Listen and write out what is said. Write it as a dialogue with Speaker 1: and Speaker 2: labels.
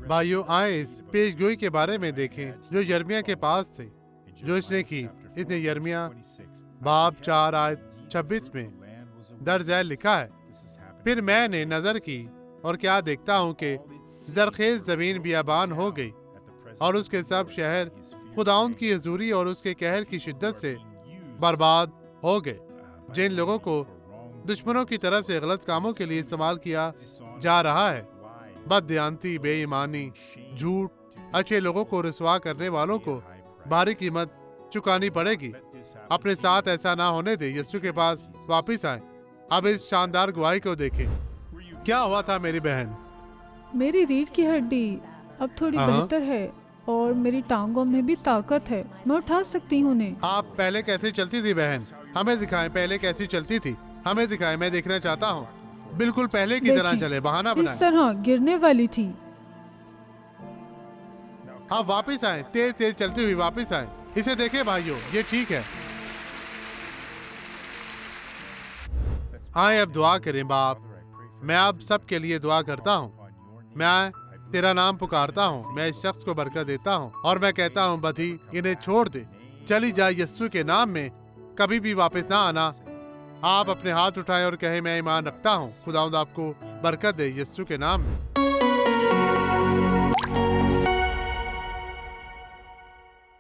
Speaker 1: भाइयों, आए इस पेशगोई के बारे में देखें जो यिर्मयाह के पास थे, जो इसने की। इसने यिर्मयाह बाब 4 आयत 26 में दर्ज है लिखा है, फिर मैंने नजर की और क्या देखता हूँ कि जरखेज जमीन बियाबान हो गई और उसके सब शहर खुदाउन की हजूरी और उसके कहर की शिद्दत से बर्बाद हो गए। जिन लोगों को दुश्मनों की तरफ से गलत कामों के लिए इस्तेमाल किया जा रहा है, बददियानती, बेईमानी, झूठ, अच्छे लोगों को रुसवा करने वालों को भारी कीमत चुकानी पड़ेगी। अपने साथ ऐसा ना होने दे, यीशु के पास वापस आए। अब इस शानदार गवाही को देखें। क्या हुआ था मेरी बहन?
Speaker 2: मेरी रीढ़ की हड्डी अब थोड़ी बेहतर है और मेरी टांगों में भी ताकत है, मैं उठा सकती हूँ उन्हें।
Speaker 1: आप पहले कैसे चलती थी बहन? हमें दिखाएं पहले कैसी चलती थी, हमें दिखाएं, मैं देखना चाहता हूँ। बिल्कुल पहले की तरह चले, बहाना बनाएं।
Speaker 2: इस तरह गिरने वाली थी।
Speaker 1: आप वापस आए, तेज तेज चलती हुई वापस आए। इसे देखें भाइयों, ये ठीक है। आए अब दुआ करें। बाप, मैं आप सब के लिए दुआ करता हूँ। मैं तेरा नाम पुकारता हूँ, मैं इस शख्स को बरकत देता हूँ और मैं कहता हूँ बधी इन्हें छोड़ दे, चली जाए। यीशु के नाम में कभी भी वापस ना आना। आप अपने हाथ उठाएं और कहें, मैं ईमान रखता हूँ। खुदावंद आपको बरकत दे, यीशु के नाम में।